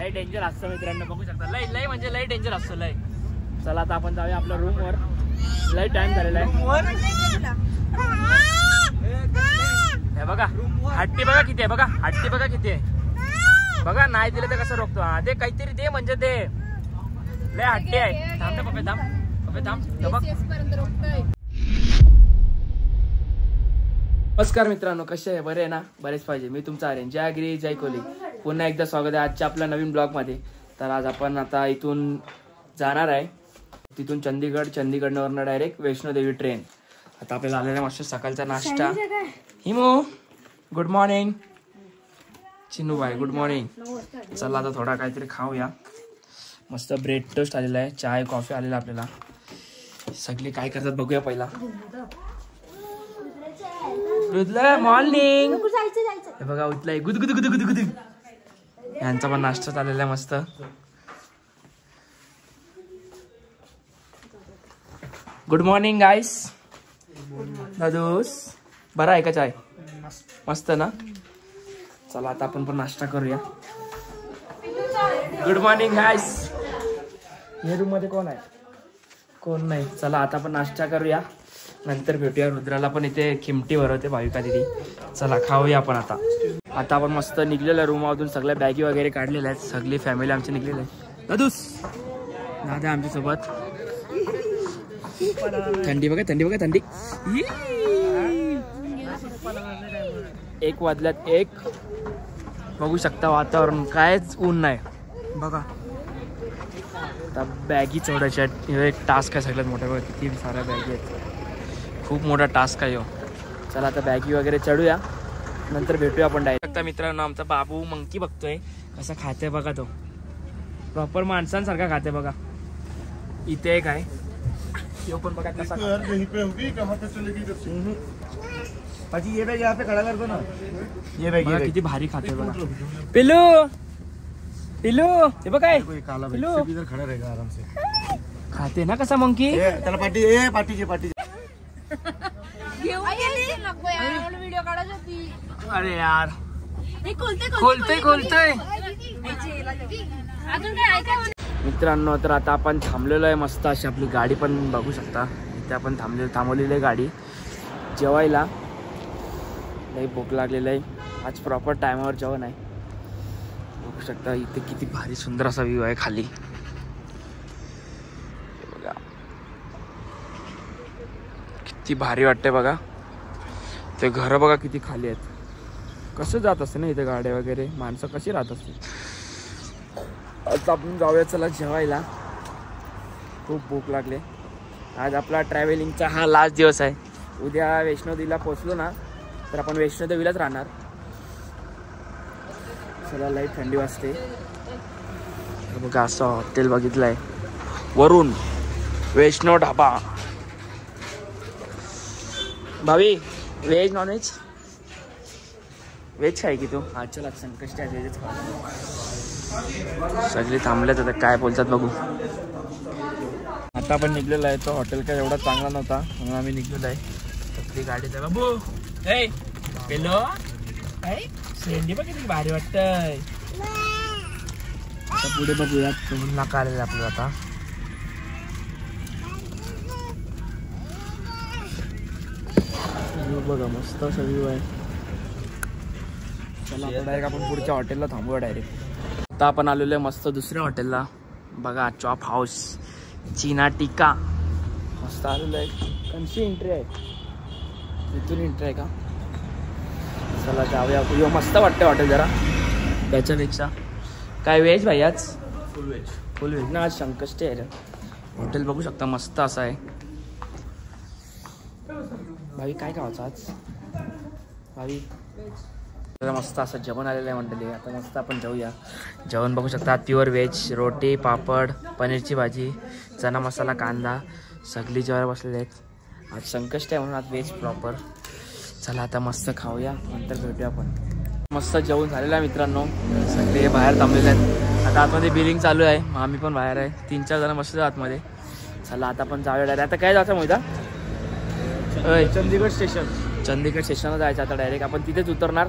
लय डेंजर असतं मित्रांनो, बघू शकता. लय लय म्हणजे लय डेंजर असतं लय. चला आता आपण जाऊया आपल्या रूम वर. लय टाइम झालेला आहे. हे बघा हट्टी बघा किती आहे, बघा हट्टी बघा किती आहे बघा. नाही दिलं तर कसं रोखतो. हा दे काहीतरी दे म्हणजे दे. लय हट्टी आहे. थांब ना पप्पे, थांब पप्पे, थांब. नमस्कार मित्रांनो, कसे आहे? बरे आहे ना? बरेच पाहिजे. मी तुमचा आर्यन. जय गिरी जय कोहली. पुन्हा एकदा स्वागत आहे आजच्या आपल्या नवीन ब्लॉग मध्ये. तर आज आपण आता इथून जाणार आहे, तिथून चंदीगडवरनं डायरेक्ट वैष्णोदेवी ट्रेन. आता आपल्याला आलेला मस्त सकाळचा नाश्ता. हिमो गुड मॉर्निंग. चिनू भाई गुड मॉर्निंग. चला आता थोडा काहीतरी खाऊया. मस्त ब्रेड टोस्ट आलेला आहे, चाय कॉफी आलेला आपल्याला. सगळे काय करतात बघूया पहिला. मॉर्निंग. हे बघा उठलाय गुद गुद गुद गुद गुद. यांचा पण नाश्ता चाललेला आहे मस्त. गुड मॉर्निंग गाईस. दादूस बरा आहे का? चाय मस्त ना. चला आता आपण पण नाश्ता करूया. गुड मॉर्निंग गाईस. या रूम मध्ये कोण आहे? कोण नाही. चला आता आपण नाश्ता करूया, नंतर भेटूया. रुद्राला पण इथे खिमटी भरवते भाविका दिदी. चला खाऊया आपण आता. आता आपण मस्त निघलेल्या रूममधून सगळ्या बॅगी वगैरे काढलेल्या आहेत. सगळी फॅमिली आमची निघलेली आहे. दादूस दादा आमच्या सोबत. थंडी बघा, थंडी बघा, थंडी. 1 वाजल्यात 1. बघू शकता वातावरण, कायच ऊन नाही बघा. आता बॅगी चढायच्या आहेत. एक टास्क आहे सगळ्यात मोठा. बघा किती साऱ्या बॅगी आहेत. खूप मोठा टास्क आहे हो. चला आता बॅगी वगैरे चढूया, नंतर भेटूया आपण डायरेक्ट. आता मित्रांनो आमचा बाबू मंकी बघतोय कसा खाते बघा. तो प्रॉपर माणसांसारखा खाते बघा. इथे एक आहे तो पण बघा कसा. ये बैग यहाँ पे खड़ा कर दो ना. ये बैग किती भारी खाते बघा. पिल्लू पिल्लू हे बघ काय पिल्लू इधर खड़ा रहेगा आराम से. खाते ना कसा मंकी. त्याला पाठी पाठी पाठी. अरे यार खोलतोय. मित्रांनो तर आता आपण थांबलेलो आहे मस्त अशी. आपली गाडी पण बघू शकता इथे आपण थांबवलेली आहे गाडी जेवायला. लई भूक लागलेलं आहे. आज प्रॉपर टायमावर जेवण आहे. बघू शकता इथे किती भारी सुंदर असा व्ह्यू आहे खाली. बघा किती भारी वाटते बघा. ते घर बघा किती खाली आहेत. कसं जात असते ना इथे गाड्या वगैरे, माणसं कशी राहत असते. आता आपण जाऊया चला जेवायला. खूप भूक लागले. आज आपला ट्रॅव्हलिंगचा हा लास्ट दिवस आहे. उद्या वैष्णोदेवीला पोचलो ना तर आपण वैष्णोदेवीलाच राहणार. चला लई थंडी वाजते. बघा असं हॉटेल बघितलं आहे वरून, वैष्णो ढाबा. भावी व्हेज नॉनव्हेज? व्हेज खाय की तू? हा चला संकष्टी आहे व्हेजच खा. सगळे थांबलेत आता काय बोलतात बघू. आता आपण निघलेलो आहे. तो हॉटेल काय एवढा चांगला नव्हता म्हणून आम्ही निघलेलो आहे. आपली गाडी आहे बाबू. हे हॅलो शेंडी बघ किती भारी वाटतंय. आता पुढे बघूया. नाका आलेलं आपल्याला आता. बघा मस्त असा व्ह्यू आहे. चला आता डायरेक्ट आपण पुढच्या हॉटेलला थांबूया डायरेक्ट. आता आपण आलेलो आहे मस्त दुसऱ्या हॉटेलला. बघा चॉप हाऊस चीना टिक्का मस्त आलेलं आहे. कशी एंट्री आहे? इथून एंट्री आहे का? चला जाऊया. मस्त वाटतं हॉटेल जरा त्याच्यापेक्षा. काय व्हेज भाई आज? फुल व्हेज ना. आज संकष्टी आहे. हॉटेल बघू शकता मस्त असं आहे. भावी काय खायचं आज? भावी मस्त असं जेवण आलेलं आहे मंडळी. आता मस्त आपण जाऊया. जेवण बघू शकता प्युअर व्हेज. रोटी पापड पनीरची भाजी चना मसाला कांदा सगळी जेवायला बसलेले आहेत. आज संकष्टी आहे म्हणून आज व्हेज प्रॉपर. चला आता मस्त खाऊया, नंतर भेटूया आपण. मस्त जेवण झालेलं आहे मित्रांनो. सगळे बाहेर थांबलेले आहेत. आता आतमध्ये बिलिंग चालू आहे. मग आम्ही पण बाहेर आहे. 3-4 जण मस्त आतमध्ये. चला आता आपण जाऊया डायरेक्ट. आता काय जायचं मैदा? चंदीगड स्टेशन. चंदीगड स्टेशनला जायचं आता डायरेक्ट. आपण तिथेच उतरणार.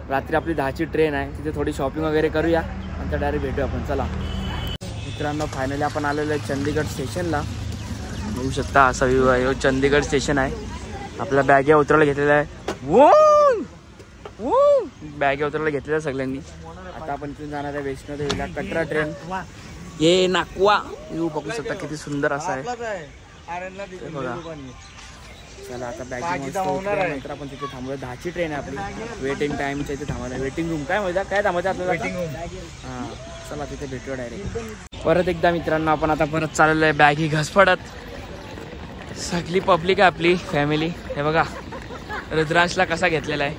रात्री आपली 10ची ट्रेन आहे. तिथे थोडी शॉपिंग वगैरे करूया, नंतर डायरेक्ट भेटू आपण. चला मित्रांनो, फायनली आपण आलेलो आहे चंदीगड स्टेशनला. बघू शकता असा व्ह्यू आहे. चंदीगड स्टेशन आहे. आपल्या बॅग्या उतरायला घेतलेल्या आहे. बॅग्या उतरायला घेतलेल्या सगळ्यांनी. आता आपण इथून जाणार आहे वैष्णोदेवीला. कटरा ट्रेन ये नाकवा व्ह्यू बघू शकता किती सुंदर असा आहे. बघा चला आता नंतर आपण तिथे थांबलो. 10ची ट्रेन आहे आपली. वेटिंग टाइमच्या इथे थांबायला. वेटिंग रूम काय मजा काय थांबायचं आपल्याला. हां चला तिथे भेटूया डायरेक्ट. परत एकदा मित्रांनो आपण आता परत चाललेलो आहे बॅगी घसफडत. सगळी पब्लिक आहे आपली फॅमिली. हे बघा रुद्रांशला कसा घेतलेला आहे.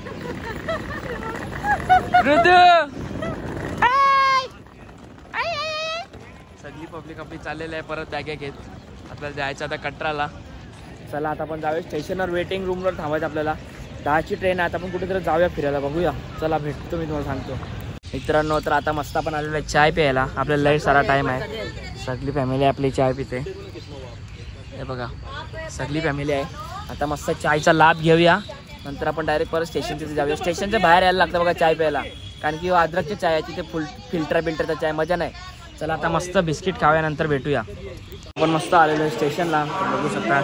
सगळी पब्लिक आपली चाललेली आहे परत बॅग्या घेत. आपल्याला जायचं आता कटराला. चला आता आपण जाऊया स्टेशनवर. वेटिंग रूमवर थांबायचं आपल्याला. 10ची ट्रेन आहे. आता आपण कुठेतरी जाऊया फिरायला. बघूया चला भेटतो मी तुम्हाला सांगतो. मित्रांनो तर आता मस्त आपण आलेलो आहे चाय प्यायला. आपल्याला लई सारा टाईम आहे. सगळी फॅमिली आपली चाय पिते. हे बघा सगळी फॅमिली आहे. आता मस्त चायचा लाभ घेऊया. नंतर आपण डायरेक्ट परत स्टेशनच्या जाऊया. स्टेशनच्या बाहेर यायला लागतं बघा चाय प्यायला. कारण की अद्रकची चाय आहे तिथे फिल्टरचा चाय मजा नाही. चला आता मस्त बिस्किट खाऊया नंतर भेटूया. आपण मस्त आलेलो आहे स्टेशनला. बघू शकता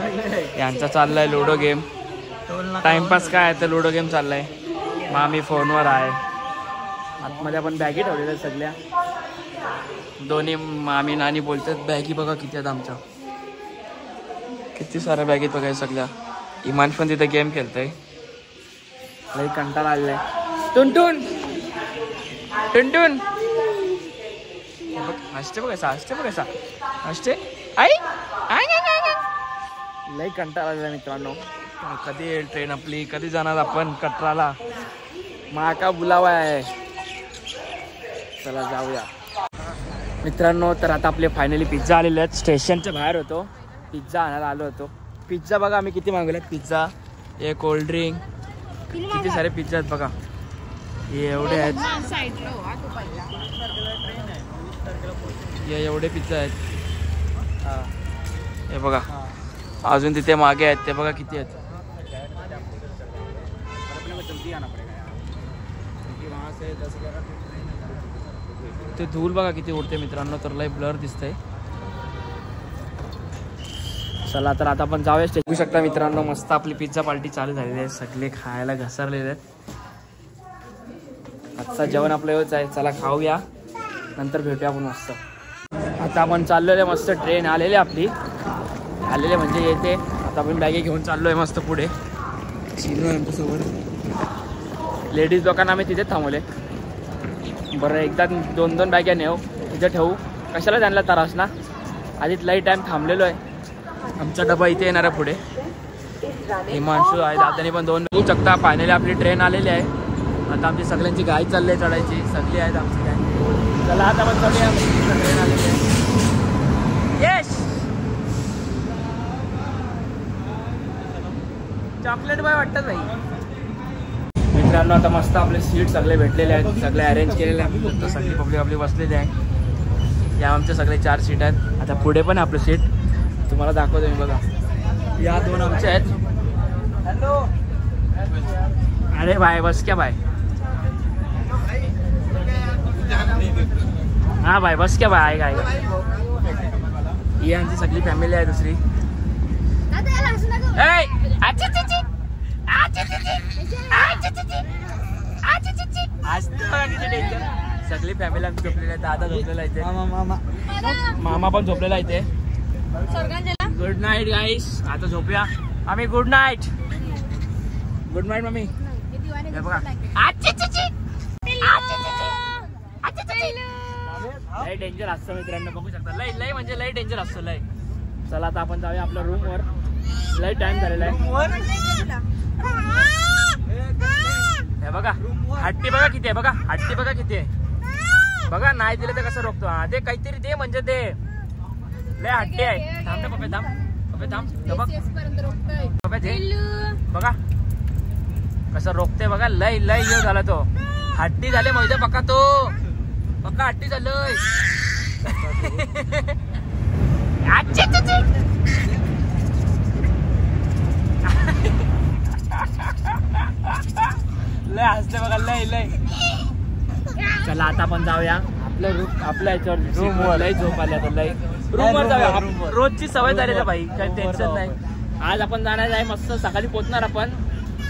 यांचा चाललाय लुडो गेम. टाइमपास काय आहे तर लुडो गेम चाललाय. मामी फोनवर आहे. आतमध्ये आपण बॅगी ठेवलेल्या सगळ्या. दोन्ही मामी नानी बोलतात. बॅगी बघा किती आहेत आमच्या. किती साऱ्या बॅगेत बघाय सगळ्या. इमान पण तिथे गेम खेळतोय. लई कंटाळा आलेला आहे. टुनटुन टुनटुन हसते बघायचा. हसते बघायचा. हसते आई लई कंटाळा आलेला मित्रांनो. कधी येईल ट्रेन आपली. कधी जाणार आपण कटराला. माका बुलावा आहे. चला जाऊया मित्रांनो. तर आता आपले फायनली पिझ्झा आलेले आहेत. स्टेशनच्या बाहेर होतो. पिझ्झा आणायला आलो होतो. पिझ्झा बघा आम्ही किती मागवलेत. पिझ्झा हे कोल्ड्रिंक किती सारे पिझ्झा आहेत बघा. हे एवढे आहेत. हे एवढे पिझ्झा आहेत. हे बघा अजून तिथे मागे आहेत. ते बघा किती आहेत. ते धूल बघा किती उडते मित्रांनो. तर लय ब्लर दिसतंय. चला तर आता आपण जाऊया. बघू शकता मित्रांनो मस्त आपली पिझ्झा पार्टी चालू झालेली आहे. सगळे खायला घसरलेले आहेत. आजचा जेवण आपलं एवढंच आहे. चला खाऊया नंतर भेटूया आपण मस्त. आता आपण चाललेले मस्त. ट्रेन आलेली आपली. आलेले म्हणजे येते. आता आपण बॅगे घेऊन चाललोय मस्त पुढे. आमच्यासोबत लेडीज लोकांना आम्ही तिथेच थांबवले. बरं एकदा 2-2 बॅग्या नेऊ तिथे ठेवू. कशाला त्यांना त्रास ना. आधीच लई टाईम थांबलेलो आहे. आमचा डबा इथे येणार आहे पुढे. हिमांशू आहे. दादाने पण 2 बघू शकता. फायनली आपली ट्रेन आलेली आहे. आता आमची सगळ्यांची गाडी चालली आहे चढायची. सगळी आहेत आमची गाडी. चला आता पण चालूया. ट्रेन आलेली आहे. यस चॉकलेट बाय वाटतं नाही मित्रांनो. आता मस्त आपले सीट सगळे भेटलेले आहेत. सगळे अरेंज केलेले आहेत. सगळी पब्लिक आपली बसलेली आहे. या आमचे सगळे 4 सीट आहेत. आता पुढे पण आपलं सीट तुम्हाला दाखवतो मी बघा. या 2 आमच्या आहेत. हॅलो अरे बाय बस क्या बाय. हा बाय बस क्या बाय. काय ही आमची सगळी फॅमिली आहे. दुसरी सगळी फॅमिली आमची झोपलेली आहे. दादा झोपलेला इथे. मामा पण झोपलेला इथे. गुड नाईट गाईस. आता झोपूया आम्ही. Good night. Good night mummy. लय डेंजर असतं मित्रांनो. बघू शकता लय लय म्हणजे लय डेंजर असतो लय. चला आता आपण जाऊया आपल्या रूम वर. लय टाइम झालेला आहे. हे बघा हट्टी बघा किती आहे. बघा हट्टी बघा किती आहे. बघा नाही दिलं तर कसं रोखतो. हा दे काहीतरी दे म्हणजे दे. लय हट्टी आहे. थांब ना पप्पा थांब. पप्पा थांब. पप्पा दे. बघा कसं रोखते बघा. लय लय येऊ झाला तो. हट्टी झाले माहिती पक्का तो. पक्का हट्टी झालंय. लय हसते बघा लय लय. चला आता आपण जाऊया आपल्या याच्यावर लई झोप आल्या तर लई रूमवर जाऊया. रोजची सवय झाली ना भाई, काही टेन्शन नाही. आज आपण जाणार आहे मस्त, सकाळी पोहोचणार आपण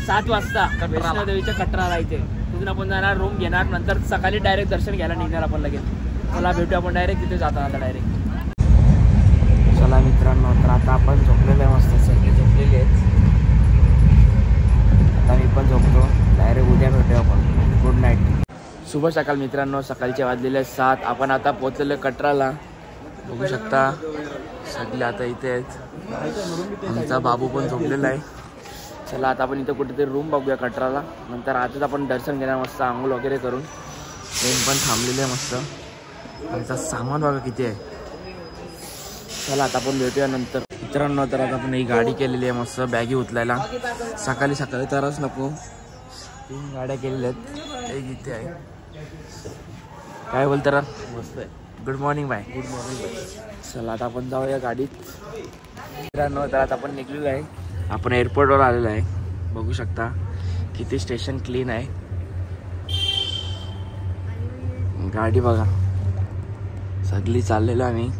7 वाजता वैष्णोदेवीच्या कटराला इथे. तिथून आपण जाणार, रूम घेणार, नंतर सकाळी डायरेक्ट दर्शन घ्यायला निघणार आपण लगेच. चला भेटूया आपण डायरेक्ट तिथे जाता आता डायरेक्ट. चला मित्रांनो, तर आता आपण झोपलेलो आहे, मस्त सगळे झोपलेले आहेत. आता मी पण झोपतो, डायरेक्ट उद्या भेटूया आपण. Good night. शुभ सकाळ मित्रांनो, सकाळचे वाजलेले 7. आपण आता पोहोचलेलो कटराला. बघू शकता सगळे आता इथे आहेत. आमचा बाबू पण झोपलेला आहे. चला आता आपण इथं कुठेतरी रूम बघूया कटराला. नंतर आताच आपण दर्शन घेणार मस्त, आंघोळ वगैरे करून. ट्रेन पण थांबलेले आहे मस्त. आमचा सामान बघा किती आहे. चला आता आपण भेटूया नंतर. मित्रांनो, तर आता आपण ही गाडी केलेली आहे मस्त बॅगी उचलायला. सकाळी सकाळी तरच नको, 3 गाड्या केलेल्या आहेत. एक इथे आहे. काय बोलता मस्त आहे. Good morning bye. Good morning bye. चला आता आपण जाऊया गाडीत. मित्रांनो, तर आता आपण निघलेलो आहे. आपण एअरपोर्टवर आलेलो आहे. बघू शकता किती स्टेशन क्लीन आहे. गाडी बघा सगळी चाललेलो आम्ही.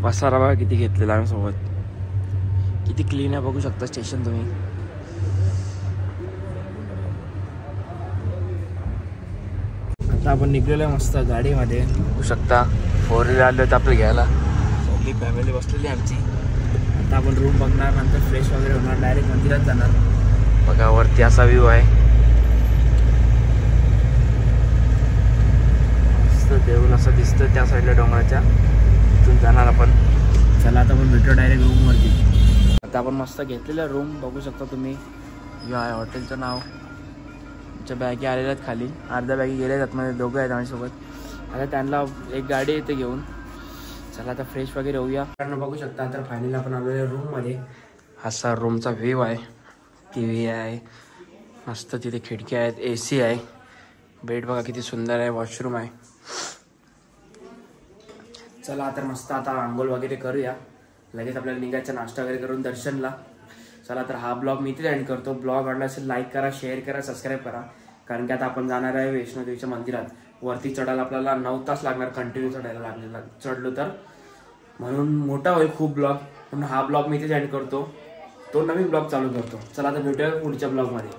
पसारा बघा किती घेतलेला आम्ही सोबत. किती क्लीन आहे बघू शकता स्टेशन तुम्ही. आता आपण निघलेलो आहे मस्त गाडीमध्ये. बघू शकता 4 व्हीलर आले होते आपल्याला घ्यायला. सगळी फॅमिली बसलेली आमची. आता आपण रूम बघणार, नंतर फ्रेश वगैरे होणार, डायरेक्ट मंदिरात जाणार. बघा वरती असा व्ह्यू आहे. मस्त देऊळ असं दिसतं त्या साईडला डोंगराच्या. तिथून जाणार आपण. चला आता आपण भेटू डायरेक्ट रूमवरती. आता आपण मस्त घेतलेलं रूम बघू शकता तुम्ही. या आहे हॉटेलचं नाव. आमच्या बॅगी आलेल्या आहेत खाली, अर्ध्या बॅगी गेल्या आहेत आतमध्ये. दोघं आहेत आमच्यासोबत. आता त्यांना एक गाडी येते घेऊन. चला आता फ्रेश वगैरे होऊया. कारण बघू शकता तर फायनली आपण आलेल्या रूममध्ये. असा रूमचा व्ह्यू आहे. TV आहे मस्त, तिथे खिडक्या आहेत, AC आहे. बेड बघा किती सुंदर आहे, वॉशरूम आहे. चला तर मस्त आता आंघोळ वगैरे करूया. लगेच आपल्याला निघायचा, नाश्ता वगैरे करून दर्शनला. चला तर हा ब्लॉग मी इथे एंड करतो. ब्लॉग आवडला असेल लाईक करा, शेअर करा, सबस्क्राईब करा. कारण की आता आपण जाणार आहे वैष्णोदेवीच्या मंदिरात. वरती चढायला आपल्याला 9 तास लागणार, कंटिन्यू चढायला चढलो तर. म्हणून मोठा होईल खूप ब्लॉग, म्हणून हा ब्लॉग मी इथे एंड करतो. तो नवीन ब्लॉग चालू करतो. चला आता भेटूया पुढच्या ब्लॉगमध्ये.